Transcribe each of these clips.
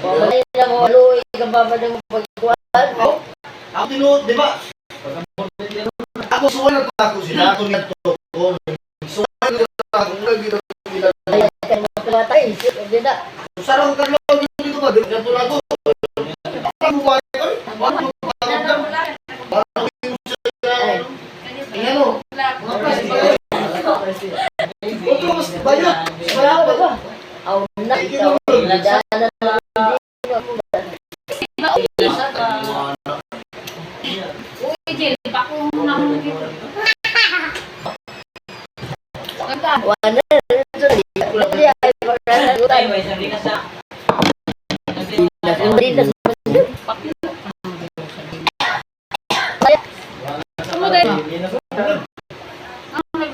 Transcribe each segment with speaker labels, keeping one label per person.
Speaker 1: Pamay na mo, aluin ka ba ba ng pagkuhan?
Speaker 2: Ako tinuod, di ba? Ako suwan na ako sila. Ako niya to. Suwan na ako.
Speaker 1: Kaya ka matay. Hindi na.
Speaker 2: Sarang ka lang dito ba? Dito na ako. Ano ba? Ano ba? Parang yung siya. Ayan o. Mga klase ba yun? Oto, mas bayot.
Speaker 1: Wala ko ba? Aw na. Nadaanan lang.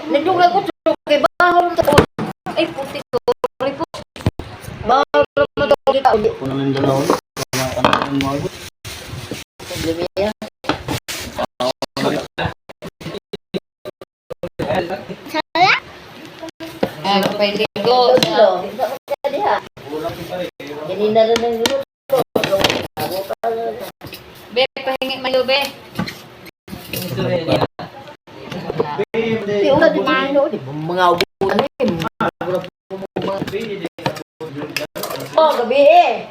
Speaker 1: Nandun ako kay bahol to. Ay puti ko. Bahol mo to kita uli.
Speaker 2: Kung naman dalaw.
Speaker 1: Problema. Ah, pwede go. Ini na rin ang grupo. Be, pahingi mayo, be. Di ulah di mana di mga ubuan ni. Oh, gabi eh.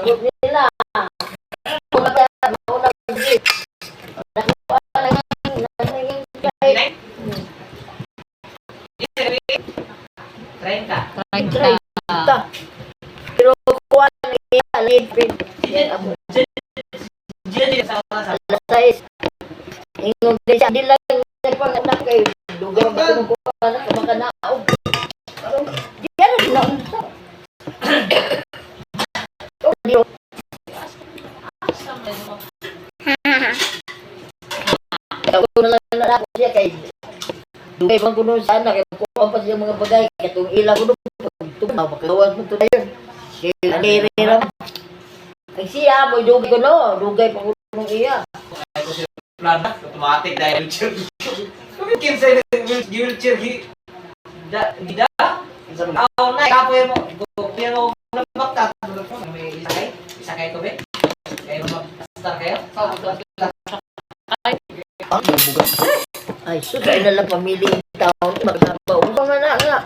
Speaker 1: Grup nila. Una gid. Pero kuan niya lipid. Ingog din siya. Di lang nagpanganak kay lugar ba kung kuan na makanaog. Di yan na unsa. Ako na lang na ako siya kay dugay bang kuno sana kay kuha pa siya mga bagay katong ila kuno tumaw makawan mo to dayon. Kaya nire-ram. Ay siya mo dugay kuno, dugay pa kuno iya.
Speaker 2: Plana, automatic dahil wheelchair. Kung kinsa wheelchair gida. Ako na kapoy mo. Pero nabakta may isakay ko be. Kayo mag-start kayo?
Speaker 1: Ay, suday na lang pamiling taon magpapaubang na nga.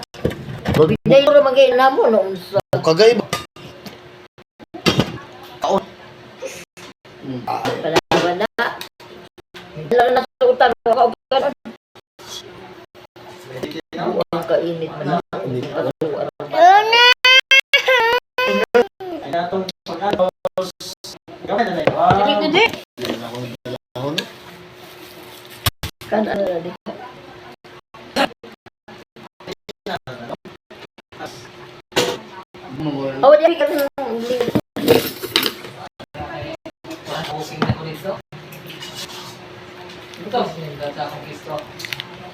Speaker 1: Babinay ko naman kayo na mo noon sa...
Speaker 2: Kagay ba? Taon.
Speaker 1: Palaban na. Lang na sa utan mo ka ganon. Buang kainit na. Hindi. Kan ano na di. Oh, dia kan
Speaker 3: Pusing na ko dito. Ito, sinigata akong kisto.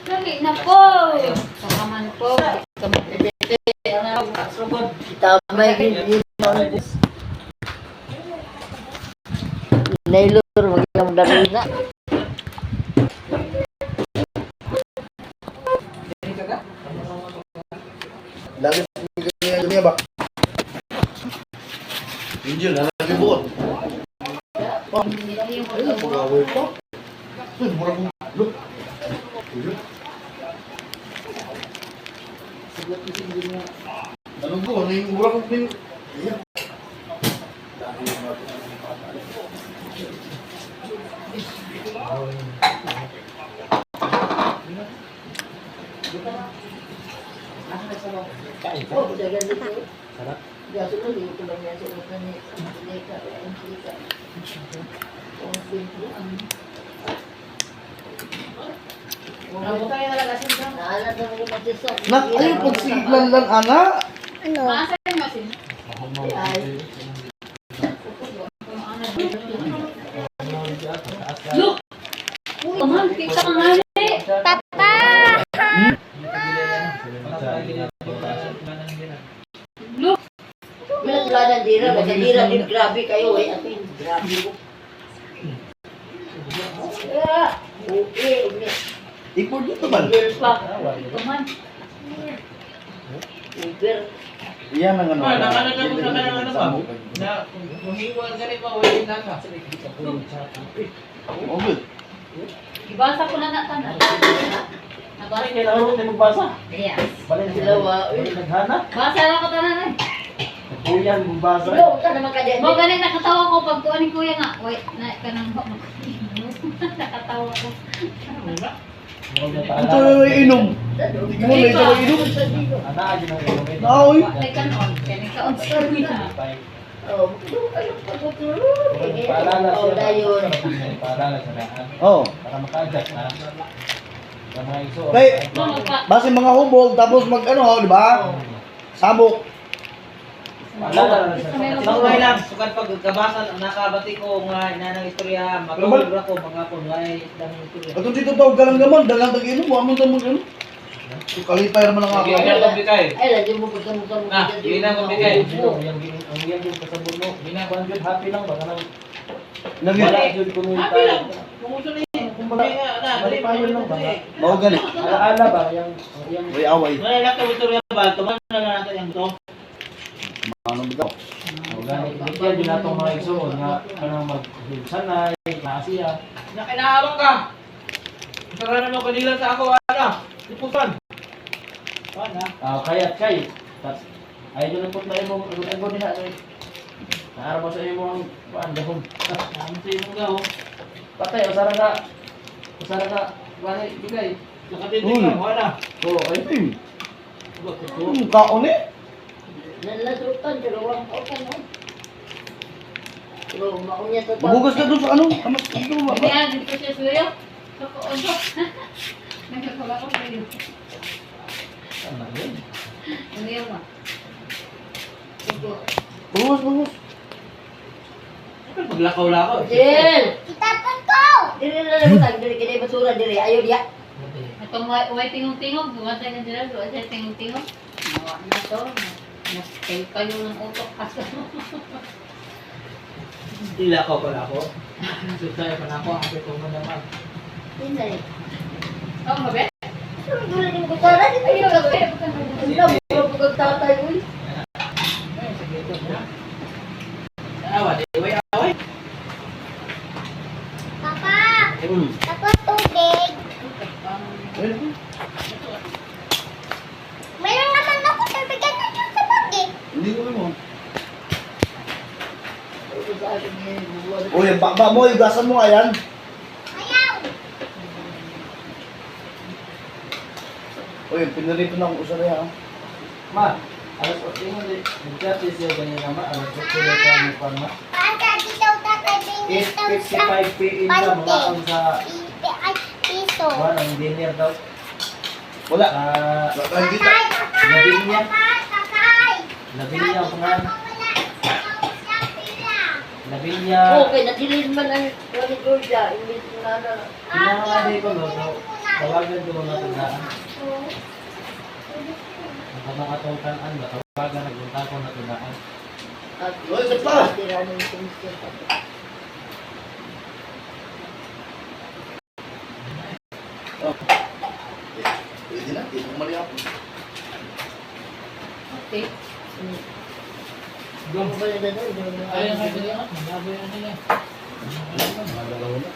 Speaker 4: Lagi na po. Sakaman po.
Speaker 3: Kamipipiti. Ano, sugod.
Speaker 1: tamay gid nailur maging dari na.
Speaker 2: Lagi niya ba? Angel, lagi buot. Pagawin ko. Murag look. Ano ko, ning murag ning. Nak, ay pagsiglan lang ana.
Speaker 4: Masa yung masin? Look! Uy, kita ka nga Papa! Look!
Speaker 1: Bilang dira, basta dira din grabe kayo eh. Atin, grabe ko. Okay.
Speaker 2: Ipod dito ba?
Speaker 1: Uber pa.
Speaker 4: Ito man.
Speaker 1: Uber.
Speaker 2: Iyan ang ano.
Speaker 5: Ah, nakalag ako sa kanang ano ba? Na, kung hiwa ka rin ba, wala yung nasa.
Speaker 2: Oh, good.
Speaker 4: Ibasa ko na natanong. Nabasa ko.
Speaker 6: Kailangan mo tayo magbasa.
Speaker 4: Yes.
Speaker 6: Balik
Speaker 1: Dalawa, uy.
Speaker 6: Naghana.
Speaker 4: Basa lang ko tanan eh.
Speaker 6: Kuyan, magbasa.
Speaker 1: Sino ka naman ka dyan?
Speaker 4: Mo ganin nakatawa ko pag kuan ni kuya nga. Wait, na kanang nakatawa ko.
Speaker 2: Ito yung inom. Hindi mo na ito yung inom.
Speaker 6: Ana, agin ang inumin.
Speaker 2: Naoy.
Speaker 4: May kanon. Kani kaon sa na.
Speaker 1: Oh, ayun, pagkutulog.
Speaker 6: Paalala
Speaker 1: Oh, dayon.
Speaker 6: Paalala sa lahat.
Speaker 2: Oo.
Speaker 6: Para maka-adjust na. Sa mga iso.
Speaker 2: Kay,
Speaker 4: Mo magpa.
Speaker 2: base mga hubog, tapos mag ano, di ba? Sabok.
Speaker 6: Paalala sa
Speaker 5: Sangay lang, sukat pag kabasa, nakabati ko nga nanang istorya, makahulog ako, mga punlay, ng istorya.
Speaker 2: At dito tawag ka lang gaman, dalang tag-inom, mo amon tamo ano. Kalipay naman ang ako.
Speaker 5: Hindi na kumbikay.
Speaker 1: Ay, lagi mo pagkamukha mo.
Speaker 5: Ah, yun ang kumbikay.
Speaker 6: Ang yan yung kasabon mo. Ginagawa yun, happy lang ba? Kanang
Speaker 2: Lagi.
Speaker 6: wala yun kung
Speaker 5: Happy lang. Kung gusto na yun.
Speaker 6: Kumbaga,
Speaker 5: Hindi nga, na,
Speaker 6: balik pa yun lang ba?
Speaker 2: Mao gani.
Speaker 6: Alaala ba? Yung
Speaker 2: May away.
Speaker 5: Wala lang ka istorya ba? Tumanan na natin yung to.
Speaker 2: Ano bitaw?
Speaker 6: Kaya din natong mga igsoon nga kanang mag-sanay, maasiya.
Speaker 5: Nakinahabang ka. Kasaranan mo kanila sa ako, ano? Ipusan. Paano?
Speaker 6: Kaya kay. Ay doon po na imong agon nila ay. Naara mo sa imong kuan dahon.
Speaker 5: Naman sa iyo nga, oh.
Speaker 6: Patay usara ka. Wala bigay.
Speaker 5: Nakatitig ka, wala.
Speaker 6: Oh, ay
Speaker 2: Ay, kaon eh.
Speaker 1: Nalasutan, pero wang open mo. Pero maunya to.
Speaker 2: Magugas ka doon sa ano? Kamas ito ba?
Speaker 4: Hindi ah, dito siya suyo. Kakoon ko. Nagkakala ko suyo.
Speaker 6: ano yun?
Speaker 4: Ano yun ba?
Speaker 2: Bagus.
Speaker 5: Paglakaw-lakaw.
Speaker 1: Jill! Itapon ko! Dili na lang tag, dili kini basura dili. Ayaw diya.
Speaker 4: Itong way tingong-tingong, bumatay na dila, doon siya tingong-tingong. Nawa na to. Kayo ng utok kasi.
Speaker 5: Ilakaw pala ako. Sutay pa na ako, ang pito mo naman.
Speaker 1: Hindi.
Speaker 4: Oh, mabe?
Speaker 1: Ano dili ni ko tara di tayo ka. Sila mo pag tatay uy.
Speaker 5: Ay, sige ito na. Awa, di away.
Speaker 7: Papa,
Speaker 2: Hmm.
Speaker 7: tapos tubig. Meron naman ako tubig na dyan sa bag eh.
Speaker 2: Hindi ko mo.
Speaker 1: Ano sa akin ni buwan.
Speaker 2: Uy, ang baba mo, igasan mo nga yan.
Speaker 7: Ayaw.
Speaker 2: Uy, pinarito na akong usara yan.
Speaker 6: Ma, alas 8 mo di. Nagkati siya ganyan naman. Alas 8 sila ka mo pa ma.
Speaker 7: Pasa di daw tatay bingit daw sa
Speaker 6: 8:55 PM sa mga ang sa
Speaker 7: ay, piso.
Speaker 6: kuan ang dinner daw.
Speaker 2: Wala.
Speaker 6: Sa
Speaker 2: Hindi ta.
Speaker 7: Kakay, kakay,
Speaker 6: Labinya.
Speaker 7: kakay.
Speaker 6: Labinya ang pangalan.
Speaker 7: Wala, ikaw siya pila.
Speaker 6: Labinya.
Speaker 1: Okay, nadilin man ang Wali Georgia. Imbis na na.
Speaker 6: Pinanganay ko no. Tawagan ko mga tandaan. Ang mga tawag-an ba? Tawagan nagbunta ko na tandaan.
Speaker 1: At
Speaker 2: Uy, sa pa.
Speaker 1: tirahan ng komisyon.
Speaker 2: Pwede na, hindi mo mali ako.
Speaker 4: Okay.
Speaker 1: Ano ba na doon?
Speaker 5: Ayun nga, dali nga. Magaboy na nila.
Speaker 2: Madalaw na.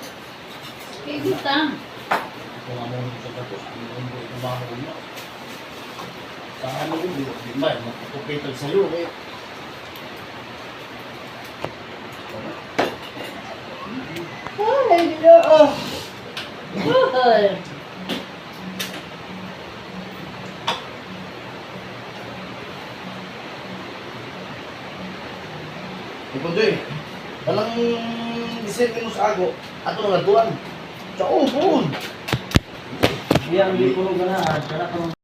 Speaker 4: Okay, gutang.
Speaker 2: Kung ano yung sa tapos, yung trabaho ko na. Sa ano ko, di ba, magpapitag sa'yo, eh.
Speaker 1: Ay, no. Ay.
Speaker 2: Ikaw doy, walang isipin mo sa ako, ato nga tuwan. Sa upon.
Speaker 6: Diyan, hindi ko ganahan. Kana ka